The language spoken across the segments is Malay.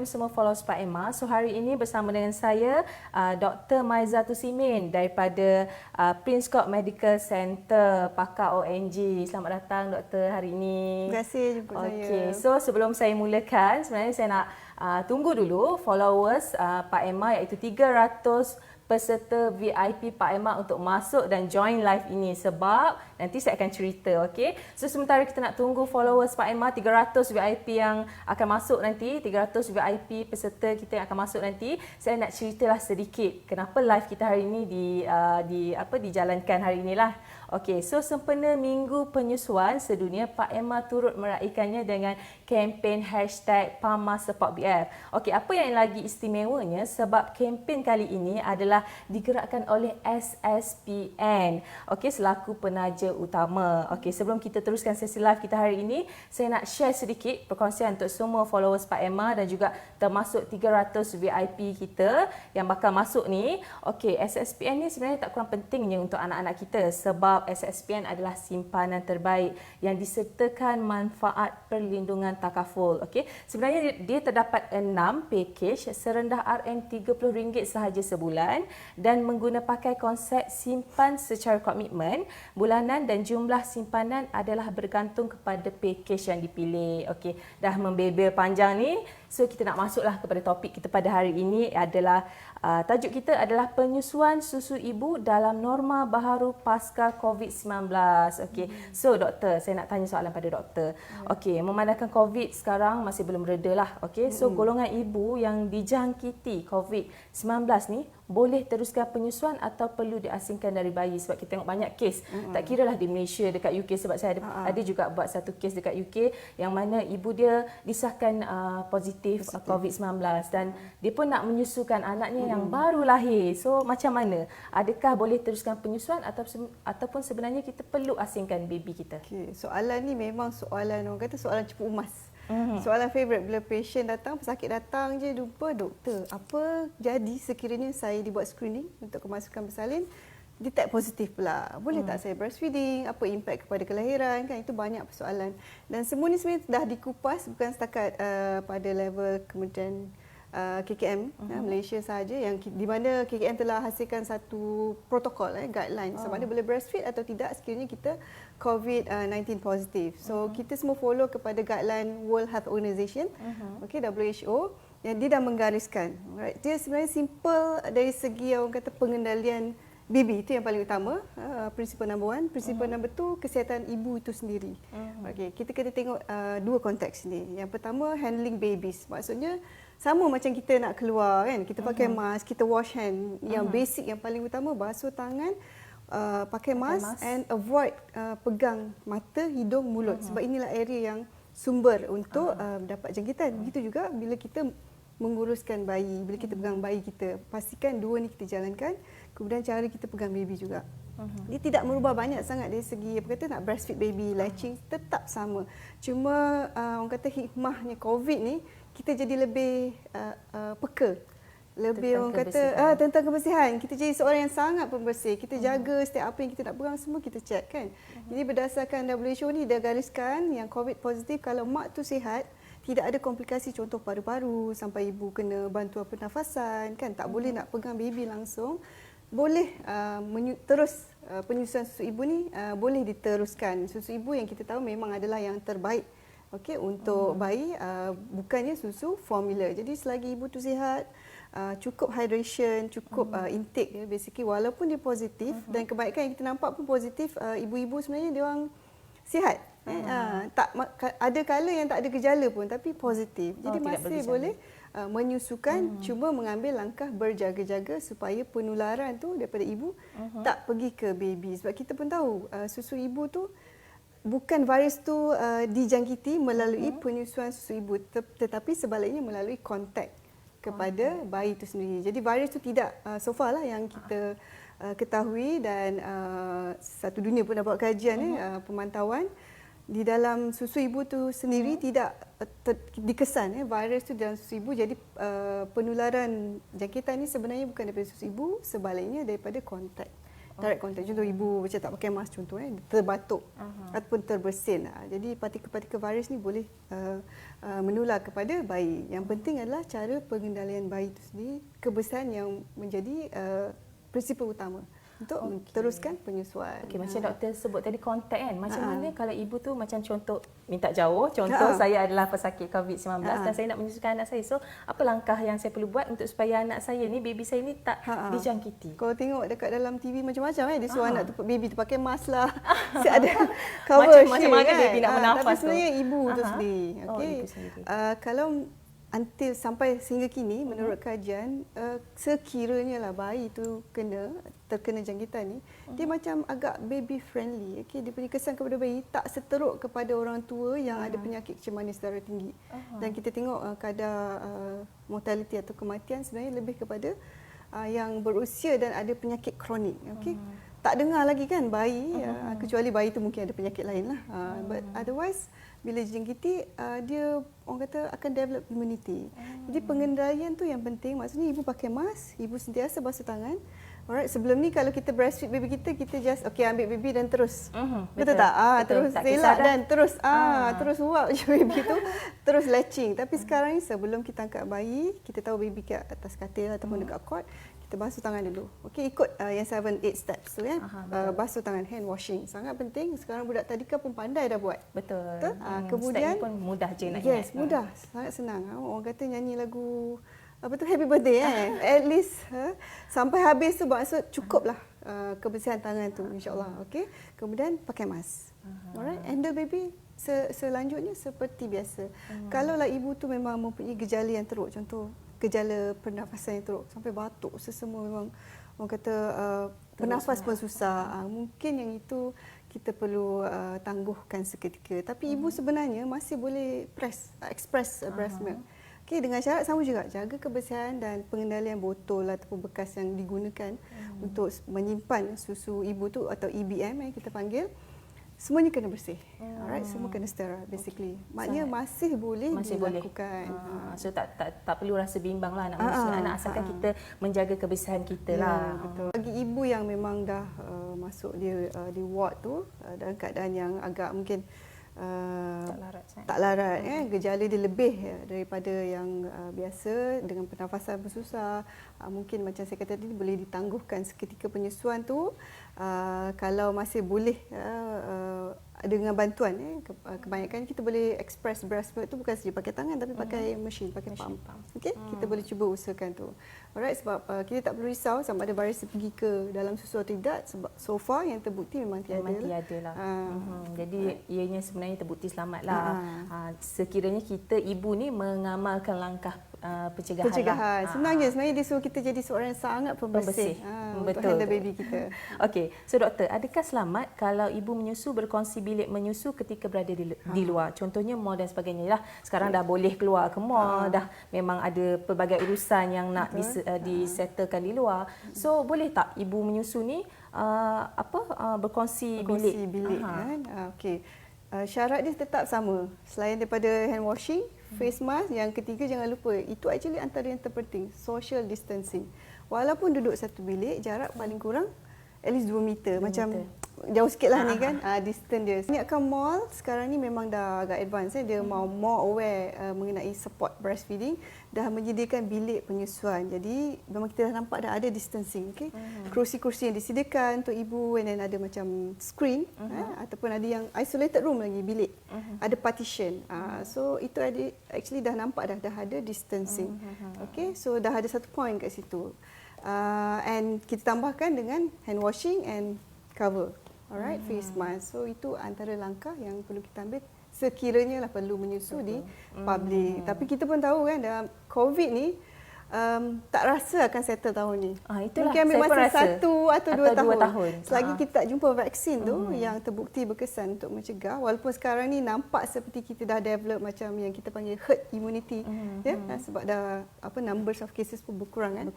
semua followers Pak Emma. So hari ini bersama dengan saya Dr. Maiza Tusimin daripada Prince Court Medical Center, pakar ONG. Selamat datang doktor hari ini. Terima kasih jemput saya. Okey, so sebelum saya mulakan, sebenarnya saya nak tunggu dulu followers Pak Emma iaitu 300 peserta VIP Pak Emma untuk masuk dan join live ini sebab nanti saya akan cerita, okey. So sementara kita nak tunggu followers Pak Emma 300 VIP yang akan masuk nanti, 300 VIP peserta kita yang akan masuk nanti, saya nak ceritalah sedikit kenapa live kita hari ini dijalankan hari inilah. Okey, so sempena Minggu Penyusuan Sedunia, Pak Emma turut meraihkannya dengan kempen #PAMA_Support_BF. Okey, apa yang lagi istimewanya sebab kempen kali ini adalah digerakkan oleh SSPN. Okey, selaku penaja utama. Okey, sebelum kita teruskan sesi live kita hari ini, saya nak share sedikit perkongsian untuk semua followers Pak Emma dan juga termasuk 300 VIP kita yang bakal masuk ni. Okey, SSPN ni sebenarnya tak kurang pentingnya untuk anak-anak kita sebab SSPN adalah simpanan terbaik yang disertakan manfaat perlindungan takaful. Okey, sebenarnya dia terdapat 6 package serendah RM30 sahaja sebulan dan mengguna pakai konsep simpan secara komitmen bulanan dan jumlah simpanan adalah bergantung kepada package yang dipilih. Okey, dah membebel panjang ni. So kita nak masuklah kepada topik kita pada hari ini adalah tajuk kita adalah penyusuan susu ibu dalam norma baharu pasca COVID-19. Okey. So doktor, saya nak tanya soalan pada doktor. Okey, memandangkan COVID sekarang masih belum reda lah. Okey. So golongan ibu yang dijangkiti COVID-19 ni boleh teruskan penyusuan atau perlu diasingkan dari bayi sebab kita tengok banyak kes. Tak kiralah di Malaysia, dekat UK sebab saya ada juga buat satu kes dekat UK yang mana ibu dia disahkan positif COVID-19 dan dia pun nak menyusukan anaknya yang baru lahir. So macam mana? Adakah boleh teruskan penyusuan ataupun sebenarnya kita perlu asingkan baby kita? Okay. Soalan ni memang soalan orang kata soalan cepu emas. Soalan favourite bila patient datang, pesakit datang je jumpa doktor. Apa jadi sekiranya saya dibuat screening untuk kemasukan bersalin, detect positif pula. Boleh tak saya breastfeeding? Apa impak kepada kelahiran? Kan itu banyak persoalan. Dan semua ni sebenarnya dah dikupas bukan setakat pada level Kementerian KKM Malaysia sahaja yang di mana KKM telah hasilkan satu protokol guideline sama ada boleh breastfeed atau tidak sekiranya kita COVID-19 positif. So kita semua follow kepada guideline World Health Organization, okay, WHO, yang dia dah menggariskan. Right? Dia sebenarnya simple dari segi orang kata pengendalian baby, itu yang paling utama. Prinsipal number one. Prinsipal number two, kesihatan ibu itu sendiri. Okay, kita kena tengok dua konteks ni. Yang pertama, handling babies. Maksudnya sama macam kita nak keluar kan, kita pakai mask, kita wash hand. Yang basic, yang paling utama, basuh tangan, pakai mask and avoid pegang mata, hidung, mulut. Sebab inilah area yang sumber untuk dapat jangkitan. Begitu juga bila kita menguruskan bayi, bila kita pegang bayi kita, pastikan dua ni kita jalankan. Kemudian cara kita pegang baby juga. Dia tidak merubah banyak sangat dari segi apa kata nak breastfeed baby, latching tetap sama. Cuma orang kata hikmahnya COVID ni kita jadi lebih peka. Lebih orang kata tentang kebersihan. Kita jadi seorang yang sangat pembersih. Kita jaga setiap apa yang kita nak pegang semua kita check kan. Jadi berdasarkan WHO ni dia gariskan yang COVID positif kalau mak tu sihat, tidak ada komplikasi contoh paru-paru sampai ibu kena bantuan pernafasan kan, tak boleh nak pegang baby langsung. Boleh terus penyusuan susu ibu ni boleh diteruskan. Susu ibu yang kita tahu memang adalah yang terbaik. Okey, untuk bayi bukannya susu formula. Jadi selagi ibu tu sihat, cukup hydration, cukup intake ya basically walaupun dia positif dan kebaikan yang kita nampak pun positif, ibu-ibu sebenarnya dia orang sihat. Tak ada kala yang tak ada gejala pun tapi positif. Jadi masih boleh menyusukan, cuma mengambil langkah berjaga-jaga supaya penularan tu daripada ibu tak pergi ke baby. Sebab kita pun tahu susu ibu tu bukan virus tu dijangkiti melalui penyusuan susu ibu, tetapi sebaliknya melalui kontak kepada bayi itu sendiri. Jadi virus tu tidak so far lah yang kita ketahui dan satu dunia pun dah buat kajian pemantauan di dalam susu ibu tu sendiri tidak dikesan virus tu dalam susu ibu. Jadi penularan jangkitan ni sebenarnya bukan daripada susu ibu, sebaliknya daripada kontak. direct contact. Contoh ibu macam tak pakai mask contoh terbatuk ataupun terbersin. Jadi partikel-partikel virus ni boleh menular kepada bayi. Yang penting adalah cara pengendalian bayi itu sendiri, kebersihan yang menjadi prinsipal utama untuk teruskan penyusuan. Okey, macam doktor sebut tadi kontak kan. Macam mana kalau ibu tu macam contoh minta jauh, contoh saya adalah pesakit COVID-19 dan saya nak menyusukan anak saya. So, apa langkah yang saya perlu buat untuk supaya anak saya ni, baby saya ni tak dijangkiti? Kalau tengok dekat dalam TV macam-macam dia suruh anak tu, baby tu pakai mask lah. Ada cover macam mana kan? baby nak bernafas tapi sebenarnya ibu tu sendiri. Okey. Ibu sendiri. Kalau until sampai sehingga kini menurut kajian sekiranya lah bayi tu terkena jangkitan ni, dia macam agak baby friendly. Okey, dia punya kesan kepada bayi tak seteruk kepada orang tua yang ada penyakit kecemasan darah tinggi. Dan kita tengok kadar mortality atau kematian sebenarnya lebih kepada yang berusia dan ada penyakit kronik. Okey. Tak dengar lagi kan bayi, kecuali bayi tu mungkin ada penyakit lain lah. But otherwise bila dijangkiti, dia orang kata akan develop immunity. Jadi pengendalian tu yang penting. Maksudnya ibu pakai mask, ibu sentiasa basuh tangan. Alright, sebelum ni kalau kita breastfeed baby kita just ambil baby dan terus. Betul tak? Terus selak dan terus terus uap je baby tu, terus latching. Tapi sekarang ni sebelum kita angkat bayi, kita tahu baby kat atas katil ataupun dekat cot, kita basuh tangan dulu. Okey, ikut yang 7-8 steps tu kan. Basuh tangan, hand washing. Sangat penting. Sekarang budak tadika pun pandai dah buat. Betul. Kemudian pun mudah je nak ingat. Mudah, sangat senang. Orang kata nyanyi lagu happy birthday at least sampai habis tu maksud cukuplah kebersihan tangan tu insya-Allah. Okey. Kemudian pakai mask. Alright, handle baby selanjutnya seperti biasa. Kalaulah ibu tu memang mempunyai gejala yang teruk, contoh gejala pernafasan yang teruk sampai batuk sesemua, memang orang kata bernafas pun susah, mungkin yang itu kita perlu tangguhkan seketika. Tapi ibu sebenarnya masih boleh express breast milk. Okey, dengan syarat sama juga, jaga kebersihan dan pengendalian botol ataupun bekas yang digunakan untuk menyimpan susu ibu tu atau EBM yang kita panggil. Semuanya kena bersih. Alright, semua kena sterile basically. Maknanya masih boleh dilakukan. So tak perlu rasa bimbang lah nak menyusukan anak, asalkan kita menjaga kebersihan kita lah. Betul. Bagi ibu yang memang dah masuk dia di ward tu dalam keadaan yang agak mungkin tak larat gejala dia lebih daripada yang biasa, dengan pernafasan bersusah, mungkin macam saya kata tadi boleh ditangguhkan seketika penyusuan tu. Kalau masih boleh dengan bantuan kebanyakan kita boleh express breast milk tu bukan saja pakai tangan tapi pakai mesin, pakai pump. Okey, kita boleh cuba usahakan tu. Alright, sebab kita tak perlu risau sama ada virus pergi ke dalam susu atau tidak, sebab so far yang terbukti memang tiada lah. Jadi ianya sebenarnya terbukti selamat lah. Sekiranya kita ibu ni mengamalkan langkah pencegahan. Senang je, sebenarnya dia suruh kita jadi seorang yang sangat pembersih. Untuk handle baby kita. Okey, so doktor, adakah selamat kalau ibu menyusu berkongsi bilik menyusu ketika berada di luar? Contohnya mall dan sebagainya lah. Sekarang dah boleh keluar ke mall, dah memang ada pelbagai urusan yang nak disettlekan di luar. So boleh tak ibu menyusu ni berkongsi bilik? Kan? Okey. Syarat dia tetap sama. Selain daripada hand washing, face mask, yang ketiga jangan lupa, itu actually antara yang terpenting, social distancing. Walaupun duduk satu bilik, jarak paling kurang at least 2 meter. Macam jauh sikit lah ni kan, distance dia. Kebanyakan mall sekarang ni memang dah agak advance. Dia mau more aware mengenai support breastfeeding, dah menyediakan bilik penyusuan. Jadi memang kita dah nampak dah ada distancing. Okay? Kerusi-kerusi yang disediakan untuk ibu, and then ada macam screen, ataupun ada yang isolated room lagi, bilik. Ada partition. So itu actually dah nampak dah ada distancing. Okay? So dah ada satu point kat situ. And kita tambahkan dengan hand washing and cover. Alright, face mask. So itu antara langkah yang perlu kita ambil sekiranya lah perlu menyusu di public. Tapi kita pun tahu kan dalam COVID ni tak rasa akan settle tahun ni. Mungkin ambil masa 1 atau 2 tahun. Selagi kita tak jumpa vaksin tu yang terbukti berkesan untuk mencegah, walaupun sekarang ni nampak seperti kita dah develop macam yang kita panggil herd immunity, sebab dah numbers of cases pun berkurang kan.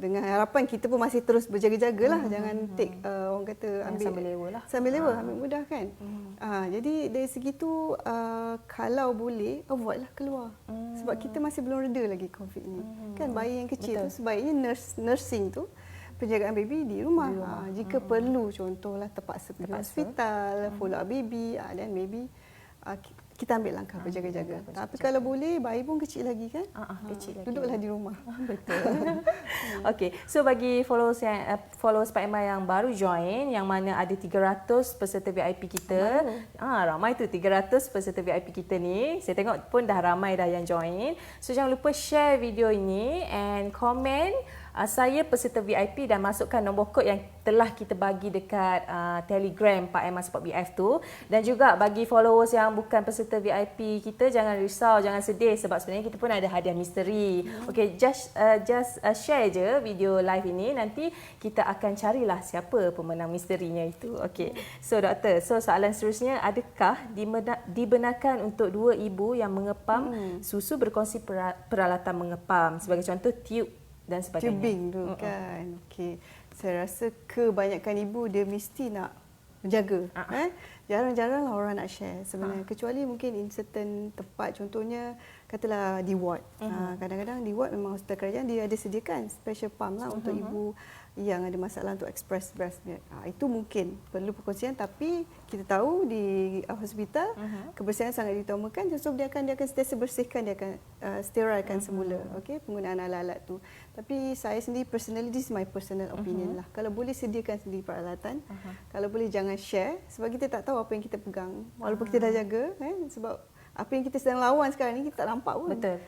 Dengan harapan kita pun masih terus berjaga-jagalah, jangan take orang kata sambil lewa ambil mudah kan. Jadi dari segi tu kalau boleh avoidlah keluar, sebab kita masih belum reda lagi COVID ni. Kan bayi yang kecil tu sebaiknya nursing tu penjagaan baby di rumah. Jika perlu contohlah terpaksa pergi hospital, follow up baby, dan maybe kita ambil langkah berjaga-jaga. Tapi kalau boleh, bayi pun kecil lagi kan? Kecil lagi. Duduklah di rumah. Betul. Okey, so bagi followers Pak Emma yang baru join, yang mana ada 300 peserta VIP kita. Ramai tu 300 peserta VIP kita ni. Saya tengok pun dah ramai dah yang join. So jangan lupa share video ini and komen saya peserta VIP dan masukkan nombor kod yang telah kita bagi dekat Telegram Pak Emma Sport BF tu. Dan juga bagi followers yang bukan peserta VIP kita, jangan risau, jangan sedih sebab sebenarnya kita pun ada hadiah misteri. Okey, just share je video live ini, nanti kita akan carilah siapa pemenang misterinya itu. Okey. So doktor, soalan seterusnya, adakah dibenarkan untuk dua ibu yang mengepam susu berkongsi peralatan mengepam, sebagai contoh tube dan sebagainya? Tubing tu kan. Okey. Saya rasa kebanyakan ibu dia mesti nak menjaga. Jarang-jarang lah orang nak share sebenarnya. Kecuali mungkin in certain tempat, contohnya katalah di ward. Kadang-kadang di ward memang hospital kerajaan dia ada sediakan special pump lah untuk ibu yang ada masalah untuk express breast milk. Itu mungkin perlu perkongsian, tapi kita tahu di hospital kebersihan sangat diutamakan. So dia akan sentiasa bersihkan, dia akan sterilkan semula. Okey, penggunaan alat-alat tu. Tapi saya sendiri personally, this is my personal opinion lah. Kalau boleh sediakan sendiri peralatan. Kalau boleh jangan share, sebab kita tak tahu apa yang kita pegang. Walaupun kita dah jaga, sebab apa yang kita sedang lawan sekarang ni kita tak nampak pun. Betul.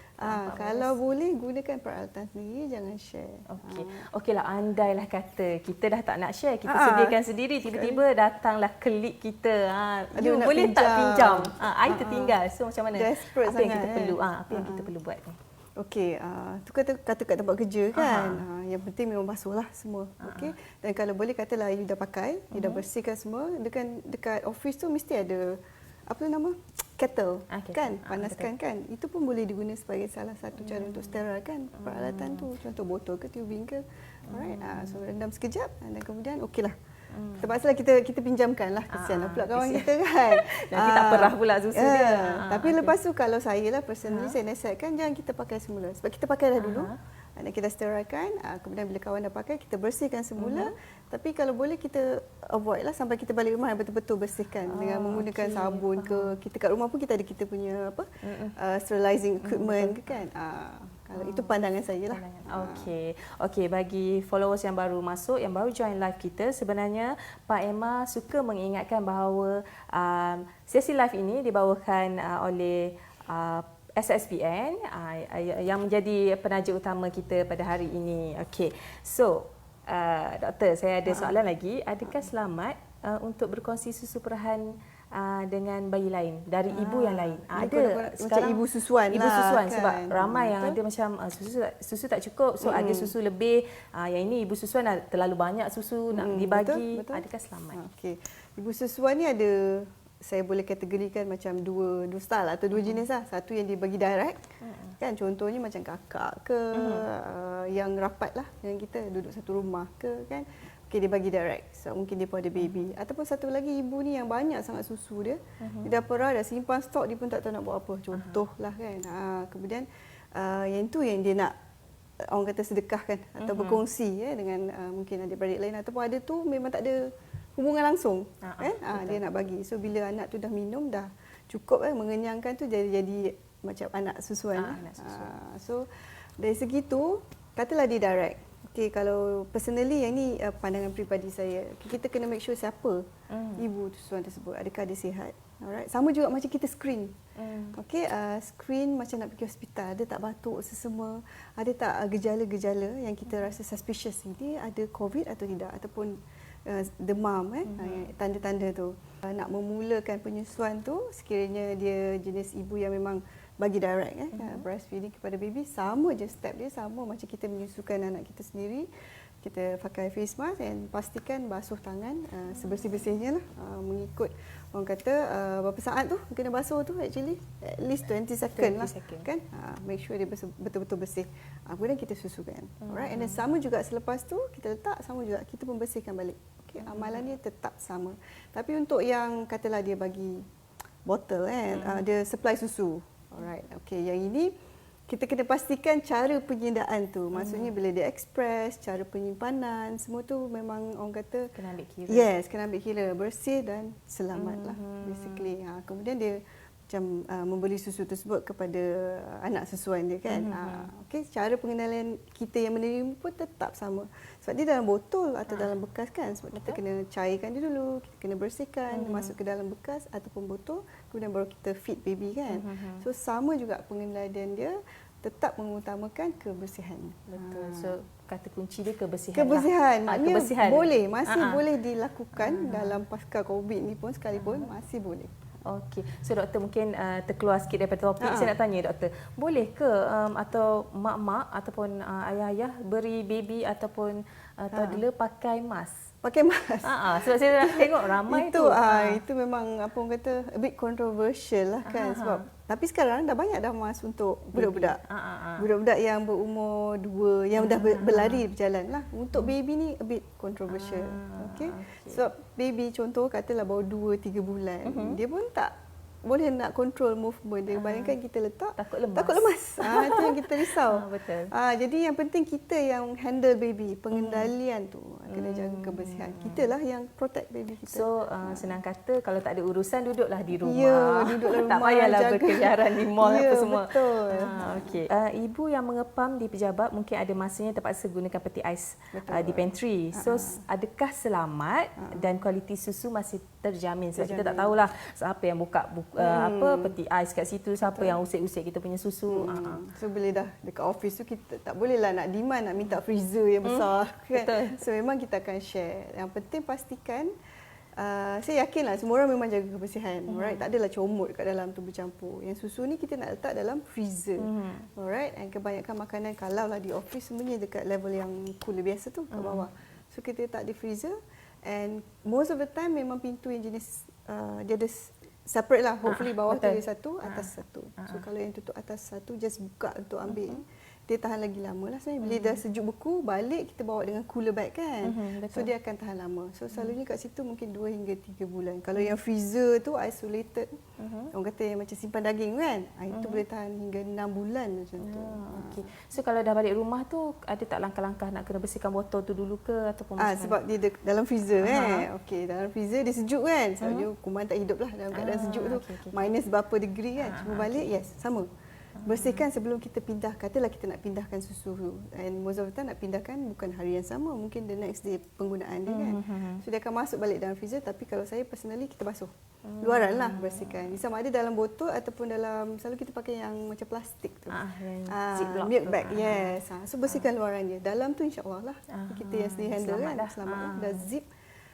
Kalau boleh gunakan peralatan sendiri, jangan share. Okey. Okeylah, andailah kata kita dah tak nak share, kita sediakan sendiri, tiba-tiba datanglah klik kita. You boleh tak pinjam? I tertinggal. So macam mana? Desperate apa yang sangat, kita perlu? Apa yang kita perlu buat ni? Okey, tu kata kat tempat kerja kan. Yang penting memang basuhlah semua. Okey. Dan kalau boleh katalah you dah pakai, you dah bersihkan semua, dekat office tu mesti ada apa nama? Kettle kan, panaskan kan. Itu pun boleh digunakan sebagai salah satu cara untuk sterilkan peralatan tu. Contoh botol ke tubing ke. Alright. So rendam sekejap dan kemudian okeylah. Terpaksalah kita pinjamkanlah, kesianlah pula kawan kita kan. Nanti tak perah pula susu dia. Tapi lepas tu kalau saya lah personally saya nasihatkan jangan kita pakai semula. Sebab kita pakai dah dulu. Dan kita sterilkan, kemudian bila kawan dah pakai kita bersihkan semula. Tapi kalau boleh kita avoid lah sampai kita balik rumah betul-betul bersihkan dengan menggunakan sabun ke. Kita kat rumah pun kita ada kita punya sterilizing equipment ke kan. Kalau itu pandangan saya lah. Okey, bagi followers yang baru masuk, yang baru join live kita, sebenarnya Pak Emma suka mengingatkan bahawa sesi live ini dibawakan oleh SSPN yang menjadi penaja utama kita pada hari ini. Okey. So, doktor, saya ada soalan lagi. Adakah selamat untuk berkongsi susu perahan dengan bayi lain dari ibu yang lain? Ada sekarang ibu susuan. Ibu susuan kan? Sebab ramai yang ada macam susu tak cukup, so ada susu lebih. Yang ini ibu susuan terlalu banyak susu nak dibagi. Betul. Adakah selamat? Okey. Ibu susuan ni ada, saya boleh kategorikan macam dua style atau dua jenis lah. Satu yang dibagi direct, kan contohnya macam kakak ke, yang rapat lah dengan kita, duduk satu rumah ke kan. Okey, dia bagi direct, so, mungkin dia pun ada baby. Ataupun satu lagi ibu ni yang banyak sangat susu dia, dia dah perah, dah simpan stok, dia pun tak tahu nak buat apa. Contohlah kan. Kemudian yang tu yang dia nak orang kata sedekahkan atau berkongsi dengan mungkin adik-beradik lain, ataupun ada tu memang tak ada hubungan langsung kan. Dia nak bagi. So bila anak tu dah minum dah cukup mengenyangkan tu, jadi macam anak susuan. So dari segi tu katalah dia direct. Okey, kalau personally yang ni pandangan peribadi saya, kita kena make sure siapa ibu susuan tersebut, adakah dia sihat. Alright. Sama juga macam kita screen. Okey, screen macam nak pergi hospital, ada tak batuk sesama, ada tak gejala-gejala yang kita rasa suspicious, ini ada COVID atau tidak, ataupun demam tanda-tanda tu. Nak memulakan penyusuan tu, sekiranya dia jenis ibu yang memang bagi direct breastfeeding kepada baby, sama je step dia, sama macam kita menyusukan anak kita sendiri. Kita pakai face mask dan pastikan basuh tangan sebersih-bersihnya lah, mengikut orang kata berapa saat tu kena basuh tu, actually at least 20 second lah kan. Make sure dia betul-betul bersih, kemudian kita susukan. Alright. And then sama juga selepas tu kita letak, sama juga kita pun bersihkan balik. Okay, amalan dia tetap sama. Tapi untuk yang katalah dia bagi botol dia supply susu. Alright. Okey, yang ini kita kena pastikan cara penyedaan tu. Maksudnya bila dia express, cara penyimpanan, semua tu memang orang kata Kena ambil kira. Yes, kena ambil kira, bersih dan selamat lah basically. Kemudian dia macam membeli susu tersebut kepada anak susuan dia kan. Okey, cara pengendalian kita yang menerima pun tetap sama. Sebab dia dalam botol atau dalam bekas kan. Sebab kita kena cairkan dia dulu, kita kena bersihkan, masuk ke dalam bekas ataupun botol, kemudian baru kita feed baby kan. So sama juga pengendalian dia, tetap mengutamakan kebersihan. Betul. So kata kunci dia kebersihan. Kebersihan, lah. maknanya Kebersihan. boleh, masih boleh dilakukan dalam pasca COVID ni pun sekalipun masih boleh. Okey. So doktor mungkin terkeluar sikit daripada topik. Saya nak tanya doktor, boleh ke atau mak-mak ataupun ayah-ayah beri baby ataupun toddler pakai mask? Pakai mask. Sebab saya nak tengok ramai itu, tu. Itu memang apa orang kata a bit controversial lah kan. Sebab tapi sekarang dah banyak dah mask untuk budak-budak. Budak-budak yang berumur 2 yang dah berlari berjalan lah. Untuk baby ni a bit controversial. Okey. Sebab baby contoh katalah baru 2-3 bulan, dia pun tak boleh nak control movement dia. Bayangkan kita letak Takut lemas. Takut lemas. Itu yang kita risau. Betul. Jadi yang penting kita yang handle baby, pengendalian tu kena jaga kebersihan. Kitalah yang protect baby kita. So senang kata kalau tak ada urusan duduklah di rumah. Ya, duduklah tak rumah, payahlah jaga. berkeliaran di mall apa semua. Betul. Okey. Ibu yang mengepam di pejabat mungkin ada masanya terpaksa gunakan peti ais di pantry. So adakah selamat dan kualiti susu masih terjamin? Sebab kita tak tahulah siapa yang buka peti ais kat situ, siapa yang usik-usik kita punya susu. So bila dah dekat office tu kita tak bolehlah nak demand nak minta freezer yang besar kan. Betul. So memang kita akan share. Yang penting pastikan saya yakinlah semua orang memang jaga kebersihan. Alright, tak adalah comot kat dalam tu bercampur. Yang susu ni kita nak letak dalam freezer. Alright, and kebanyakan makanan kalau lah di office sebenarnya dekat level yang cooler biasa tu kat bawah. So kita letak di freezer and most of the time memang pintu yang jenis dia ada separate lah. Hopefully bawah tu dia satu, atas satu. So kalau yang tutup atas satu just buka untuk ambil. Dia tahan lagi lama lah sebenarnya. Bila dah sejuk beku, balik kita bawa dengan cooler bag kan. So dia akan tahan lama. So selalunya kat situ mungkin 2 hingga 3 bulan. Kalau yang freezer tu isolated, orang kata yang macam simpan daging kan, itu boleh tahan hingga 6 bulan macam tu. Okay. So kalau dah balik rumah tu, ada tak langkah-langkah nak kena bersihkan botol tu dulu ke ataupun macam sebab dia dalam freezer Okey, dalam freezer dia sejuk kan. Selalunya kuman tak hidup lah dalam keadaan sejuk tu. Minus berapa degree kan. Cuma balik sama. Bersihkan sebelum kita pindah. Katalah kita nak pindahkan susu tu. And most of the time nak pindahkan bukan hari yang sama. Mungkin the next day penggunaan dia kan. So dia akan masuk balik dalam freezer. Tapi kalau saya personally kita basuh. Luaran lah bersihkan. Sama ada dalam botol ataupun dalam, selalu kita pakai yang macam plastik tu. Milk bag. Yes. So bersihkan luaran dia. Dalam tu insyaAllah lah. Kita yang sendiri handle kan. Selamat lah. Dah zip.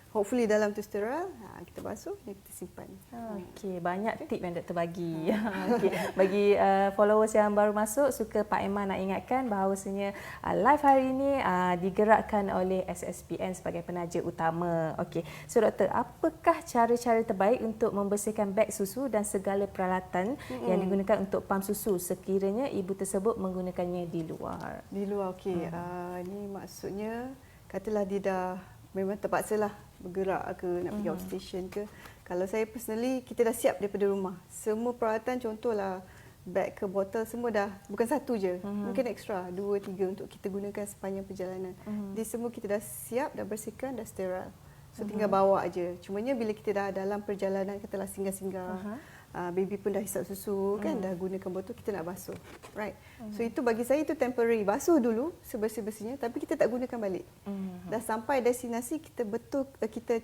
Hopefully dalam tu sterile, kita basuh dan kita simpan. Okey, banyak tip yang doktor bagi. Okay. Bagi followers yang baru masuk, suka Pak Emma nak ingatkan bahawasanya live hari ini digerakkan oleh SSPN sebagai penaja utama. Okey. So doktor, apakah cara-cara terbaik untuk membersihkan beg susu dan segala peralatan yang digunakan untuk pam susu sekiranya ibu tersebut menggunakannya di luar? Di luar, okey. Ini maksudnya katalah dia dah memang terpaksalah bergerak ke nak pergi outstation ke. Kalau saya personally, kita dah siap daripada rumah. Semua peralatan contohlah beg ke botol semua dah, bukan satu je. Mungkin extra 2, 3 untuk kita gunakan sepanjang perjalanan. Di semua kita dah siap, dah bersihkan, dah sterile. So tinggal bawa aje. Cumanya bila kita dah dalam perjalanan, katalah singgah-singgah, baby pun dah hisap susu kan, dah gunakan botol, kita nak basuh. Right. So itu bagi saya itu temporary. Basuh dulu sebersih-bersihnya tapi kita tak gunakan balik. Dah sampai destinasi kita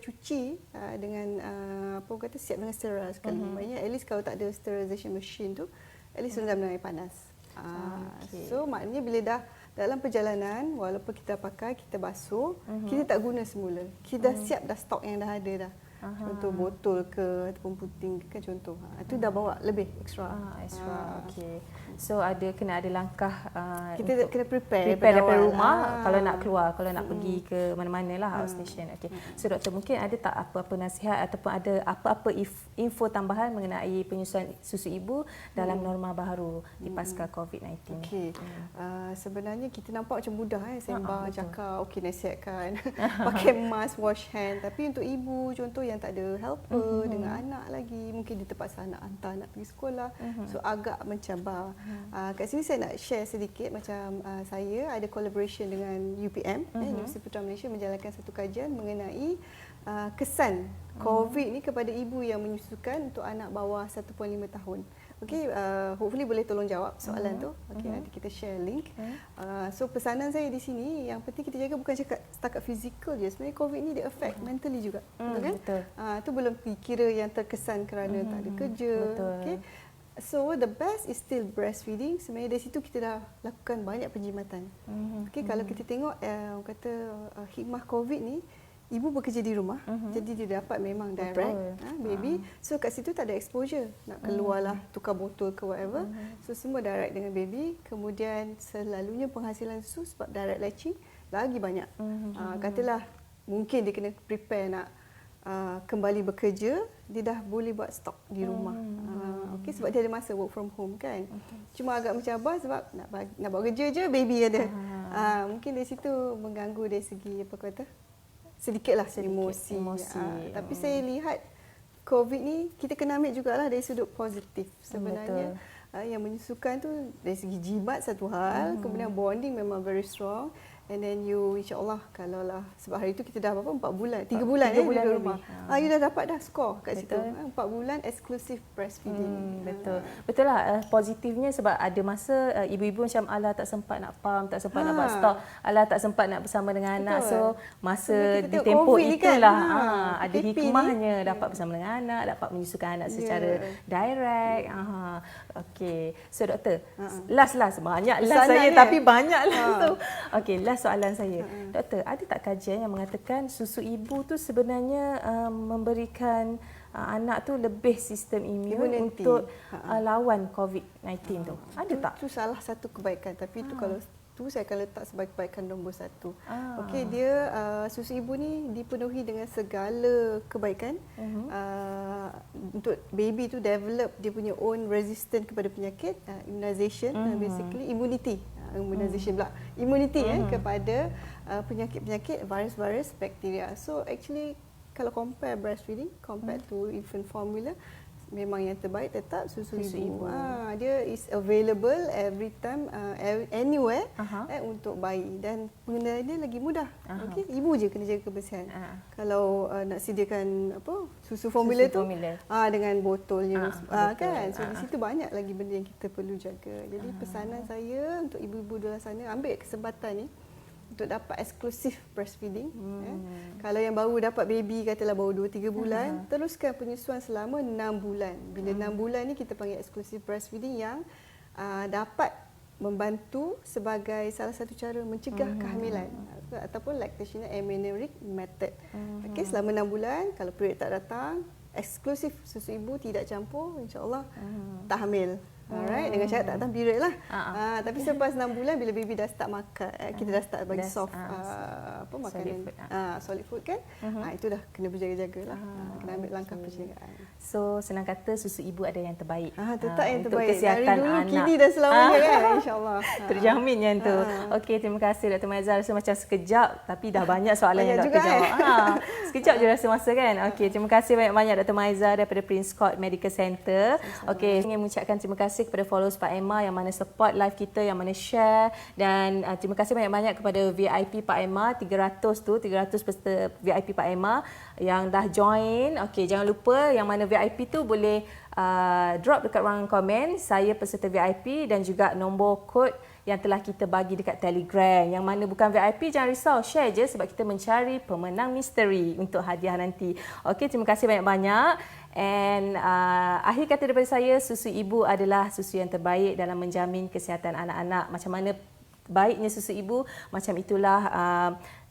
cuci dengan apa orang kata siap dengan sterile sekali. Maknanya at least kalau tak ada sterilization machine tu, at least rendam dengan air panas. So maknanya bila dah dalam perjalanan, walaupun kita pakai, kita basuh, kita tak guna semula. Kita dah siap, dah stok yang dah ada dah. Contoh botol ke ataupun puting kan contoh. Itu dah bawa lebih extra. Okey. So kena ada langkah kita kena prepare daripada rumah kalau nak keluar, kalau nak pergi ke mana-mana lah outstation. Okey. So doktor, mungkin ada tak apa-apa nasihat ataupun ada apa-apa info tambahan mengenai penyusuan susu ibu dalam norma baru di pasca COVID-19? Okey. Sebenarnya kita nampak macam mudah sembang cakap, okey nasihatkan pakai mask, wash hand, tapi untuk ibu contoh yang yang tak ada helper dengan anak lagi. Mungkin dia terpaksa nak hantar anak pergi sekolah. So agak mencabar. Kat sini saya nak share sedikit macam saya ada collaboration dengan UPM, Universiti Putra Malaysia menjalankan satu kajian mengenai kesan COVID ni kepada ibu yang menyusukan untuk anak bawah 1.5 tahun. Okey, hopefully boleh tolong jawab soalan tu. Okey, nanti kita share link. So pesanan saya di sini yang penting kita jaga bukan cakap setakat fizikal je. Sebenarnya COVID ni dia affect mentally juga. Betul kan? Betul. Tu belum kira yang terkesan kerana tak ada kerja. Okey. So the best is still breastfeeding. Sebenarnya dari situ kita dah lakukan banyak penjimatan. Okey, kalau kita tengok kata hikmah COVID ni, ibu bekerja di rumah, jadi dia dapat memang direct baby. So kat situ tak ada exposure, nak keluarlah tukar botol ke whatever. So semua direct dengan baby. Kemudian selalunya penghasilan susu sebab direct latching lagi banyak. Katalah mungkin dia kena prepare nak kembali bekerja, dia dah boleh buat stok di rumah. Okey, sebab dia ada masa work from home kan. Cuma agak mencabar sebab nak buat kerja je baby ada. Mungkin dari situ mengganggu dari segi apa kata? Sedikitlah emosi. Tapi saya lihat COVID ni kita kena ambil jugalah dari sudut positif sebenarnya. Yang menyusukan tu dari segi jimat satu hal, kemudian bonding memang very strong. And then you insyaAllah kalau lah, sebab hari tu kita dah berapa? 4 bulan, 3 bulan di rumah. You dah dapat dah skor kat situ. 4 bulan exclusive breastfeeding. Betul lah, positifnya sebab ada masa ibu-ibu macam alah tak sempat nak pump, tak sempat nak buat stok, alah tak sempat nak bersama dengan anak. So masa di tempoh itulah ada hikmahnya dapat bersama dengan anak, dapat menyusukan anak secara direct. Okey. So doktor, last banyak last saya tapi banyak last tu. Okey, last soalan saya. Doktor, ada tak kajian yang mengatakan susu ibu tu sebenarnya memberikan anak tu lebih sistem imun untuk lawan COVID-19 tu? Ada tak? Itu salah satu kebaikan, tapi itu kalau tu saya akan letak sebagai kebaikan nombor 1. Okey, dia susu ibu ni dipenuhi dengan segala kebaikan. Untuk baby tu develop dia punya own resistance kepada penyakit, immunization, basically immunity. Immunity kepada penyakit-penyakit, virus-virus, bakteria. So actually kalau compare breastfeeding compared to infant formula, memang yang terbaik tetap susu ibu. Dia is available every time, anywhere untuk bayi, dan pengendaliannya lagi mudah. Okey, ibu je kena jaga kebersihan. Kalau nak sediakan susu formula tu dengan botolnya kan. So di situ banyak lagi benda yang kita perlu jaga. Jadi pesanan saya untuk ibu-ibu di luar sana, ambil kesempatan ni untuk dapat eksklusif breastfeeding. Kalau yang baru dapat baby, katalah baru 2-3 bulan, teruskan penyusuan selama 6 bulan. Bila 6 bulan ni kita panggil eksklusif breastfeeding yang dapat membantu sebagai salah satu cara mencegah kehamilan ataupun lactational amenorrheic method. Okey, selama 6 bulan, kalau period tak datang, eksklusif susu ibu tidak campur, insya-Allah tak hamil. Alright, dengan syarat tak datang period lah. Tapi selepas 6 bulan bila baby dah start makan, kita dah start bagi soft makanan solid food kan. Itu dah kena berjaga-jaga lah. Kena ambil langkah pencegahan. So senang kata susu ibu ada yang terbaik. Tetap yang untuk terbaik. kesihatan dari dulu, anak. Kini dan selamanya kan, insya-Allah. Terjamin yang tu. Okey, terima kasih Dr. Maizah. Rasa macam sekejap tapi dah banyak soalan yang doktor jawab. Sekejap je rasa masa kan. Okey, terima kasih banyak-banyak Dr. Maizah daripada Prince Court Medical Center. Okey, ingin mengucapkan terima kasih kepada followers Pak Emma yang mana support live kita, yang mana share, dan terima kasih banyak-banyak kepada VIP Pak Emma 300 peserta VIP Pak Emma yang dah join. Okey, jangan lupa yang mana VIP tu boleh drop dekat ruangan komen saya peserta VIP dan juga nombor kod yang telah kita bagi dekat Telegram. Yang mana bukan VIP, jangan risau, share je sebab kita mencari pemenang misteri untuk hadiah nanti. Okey, terima kasih banyak-banyak. And akhir kata daripada saya, susu ibu adalah susu yang terbaik dalam menjamin kesihatan anak-anak. Macam mana baiknya susu ibu, macam itulah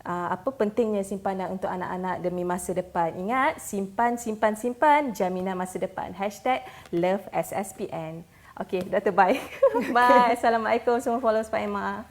apa pentingnya simpanan untuk anak-anak demi masa depan. Ingat, simpan jaminan masa depan. #LoveSSPN. Okey, Dr. Bye. Bye. Assalamualaikum semua followers Pak Emma.